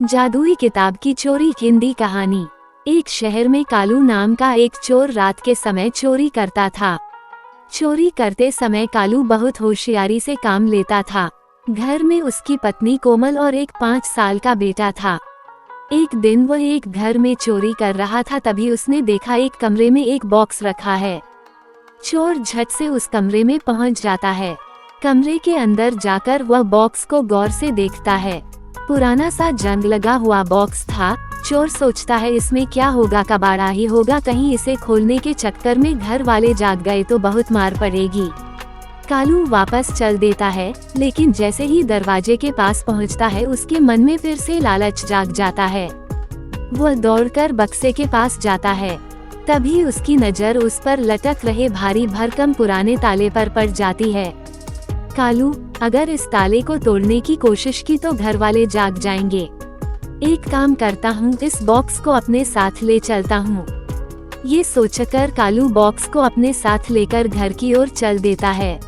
जादुई किताब की चोरी। हिंदी कहानी। एक शहर में कालू नाम का एक चोर रात के समय चोरी करता था। चोरी करते समय कालू बहुत होशियारी से काम लेता था। घर में उसकी पत्नी कोमल और एक 5 साल का बेटा था। एक दिन वह एक घर में चोरी कर रहा था, तभी उसने देखा एक कमरे में एक बॉक्स रखा है। चोर झट से उस कमरे में पहुंच जाता है। कमरे के अंदर जाकर वह बॉक्स को गौर से देखता है। पुराना सा जंग लगा हुआ बॉक्स था। चोर सोचता है इसमें क्या होगा, कबाड़ा ही होगा, कहीं इसे खोलने के चक्कर में घर वाले जाग गए तो बहुत मार पड़ेगी। कालू वापस चल देता है, लेकिन जैसे ही दरवाजे के पास पहुंचता है उसके मन में फिर से लालच जाग जाता है। वह दौड़कर बक्से के पास जाता है। तभी उसकी नजर उस पर लटक रहे भारी भरकम पुराने ताले पर पड़ जाती है। कालू, अगर इस ताले को तोड़ने की कोशिश की तो घर वाले जाग जाएंगे। एक काम करता हूँ, इस बॉक्स को अपने साथ ले चलता हूँ। ये सोचकर कालू बॉक्स को अपने साथ लेकर घर की ओर चल देता है।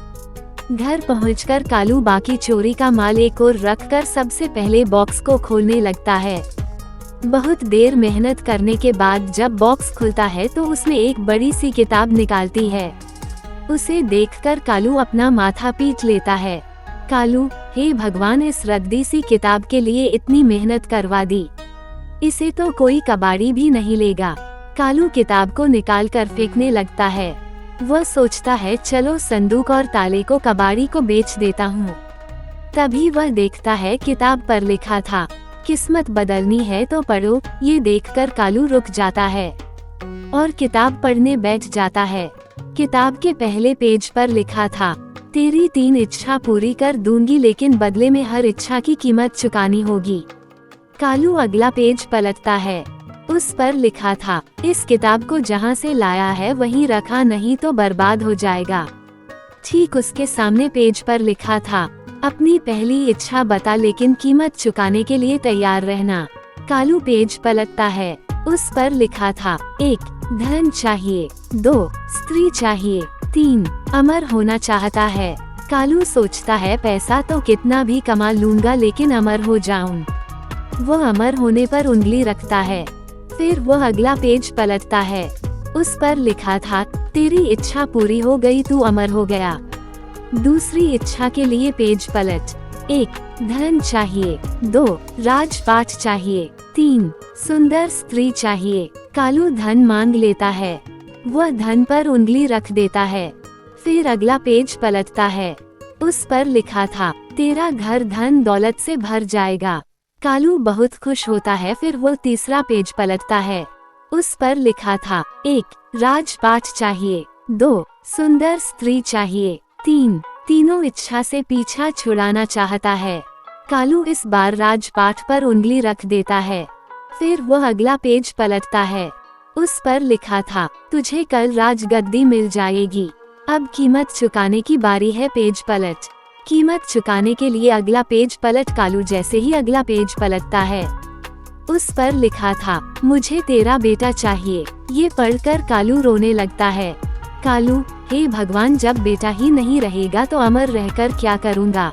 घर पहुंचकर कालू बाकी चोरी का माल एक ओर रखकर सबसे पहले बॉक्स को खोलने लगता है। बहुत देर मेहनत करने के बाद जब बॉक्स खुलता है तो उसमें एक बड़ी सी किताब निकालती है। उसे देखकर कालू अपना माथा पीट लेता है। कालू, हे भगवान, इस रद्दी सी किताब के लिए इतनी मेहनत करवा दी, इसे तो कोई कबाड़ी भी नहीं लेगा। कालू किताब को निकाल कर फेंकने लगता है। वह सोचता है चलो संदूक और ताले को कबाड़ी को बेच देता हूँ। तभी वह देखता है किताब पर लिखा था, किस्मत बदलनी है तो पढ़ो। ये देखकर कालू रुक जाता है और किताब पढ़ने बैठ जाता है। किताब के पहले पेज पर लिखा था, तेरी 3 इच्छा पूरी कर दूंगी, लेकिन बदले में हर इच्छा की कीमत चुकानी होगी। कालू अगला पेज पलटता है। उस पर लिखा था, इस किताब को जहां से लाया है वहीं रखा, नहीं तो बर्बाद हो जाएगा। ठीक उसके सामने पेज पर लिखा था, अपनी पहली इच्छा बता, लेकिन कीमत चुकाने के लिए तैयार रहना। कालू पेज पलटता है। उस पर लिखा था, 1 धन चाहिए, 2 स्त्री चाहिए, 3 अमर होना चाहता है। कालू सोचता है पैसा तो कितना भी कमा लूंगा, लेकिन अमर हो जाऊं। वह अमर होने पर उंगली रखता है। फिर वह अगला पेज पलटता है। उस पर लिखा था, तेरी इच्छा पूरी हो गई, तू अमर हो गया। दूसरी इच्छा के लिए पेज पलट। 1 धन चाहिए, 2 राजपाट चाहिए, 3 सुंदर स्त्री चाहिए। कालू धन मांग लेता है। वह धन पर उंगली रख देता है। फिर अगला पेज पलटता है। उस पर लिखा था, तेरा घर धन दौलत से भर जाएगा। कालू बहुत खुश होता है। फिर वो तीसरा पेज पलटता है। उस पर लिखा था, 1 राजपाट चाहिए, 2 सुंदर स्त्री चाहिए, 3 तीनों इच्छा से पीछा छुड़ाना चाहता है। कालू इस बार राजपाट पर उंगली रख देता है। फिर वह अगला पेज पलटता है। उस पर लिखा था, तुझे कल राजगद्दी मिल जाएगी। अब कीमत चुकाने की बारी है। पेज पलट। कीमत चुकाने के लिए अगला पेज पलट। कालू जैसे ही अगला पेज पलटता है, उस पर लिखा था, मुझे तेरा बेटा चाहिए। ये पढ़कर कालू रोने लगता है। कालू, हे भगवान, जब बेटा ही नहीं रहेगा तो अमर रहकर क्या करूँगा।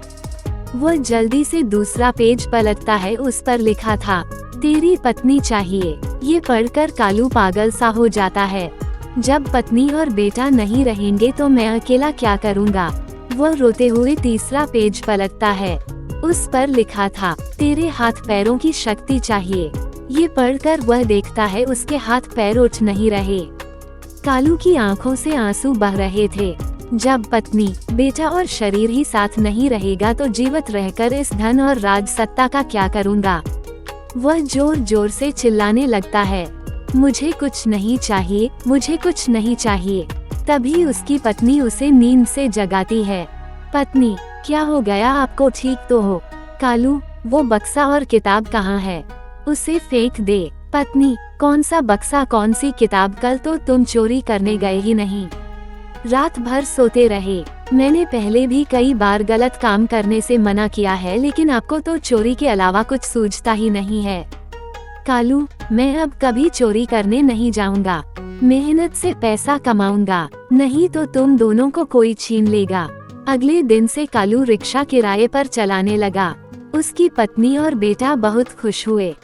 वह जल्दी से दूसरा पेज पलटता है। उस पर लिखा था, तेरी पत्नी चाहिए। ये पढ़कर कालू पागल सा हो जाता है। जब पत्नी और बेटा नहीं रहेंगे तो मैं अकेला क्या करूँगा। वह रोते हुए तीसरा पेज पलटता है। उस पर लिखा था, तेरे हाथ पैरों की शक्ति चाहिए। ये पढ़कर वह देखता है उसके हाथ पैर उठ नहीं रहे। कालू की आंखों से आंसू बह रहे थे। जब पत्नी, बेटा और शरीर ही साथ नहीं रहेगा तो जीवित रहकर इस धन और राज सत्ता का क्या करूँगा। वह जोर जोर से चिल्लाने लगता है, मुझे कुछ नहीं चाहिए, मुझे कुछ नहीं चाहिए। तभी उसकी पत्नी उसे नींद से जगाती है। पत्नी, क्या हो गया आपको, ठीक तो हो? कालू, वो बक्सा और किताब कहाँ है? उसे फेंक दे। पत्नी, कौन सा बक्सा, कौन सी किताब, कल तो तुम चोरी करने गए ही नहीं। रात भर सोते रहे। मैंने पहले भी कई बार गलत काम करने से मना किया है, लेकिन आपको तो चोरी के अलावा कुछ सूझता ही नहीं है। कालू, मैं अब कभी चोरी करने नहीं जाऊंगा। मेहनत से पैसा कमाऊंगा, नहीं तो तुम दोनों को कोई छीन लेगा। अगले दिन से कालू रिक्शा किराए पर चलाने लगा। उसकी पत्नी और बेटा बहुत खुश हुए।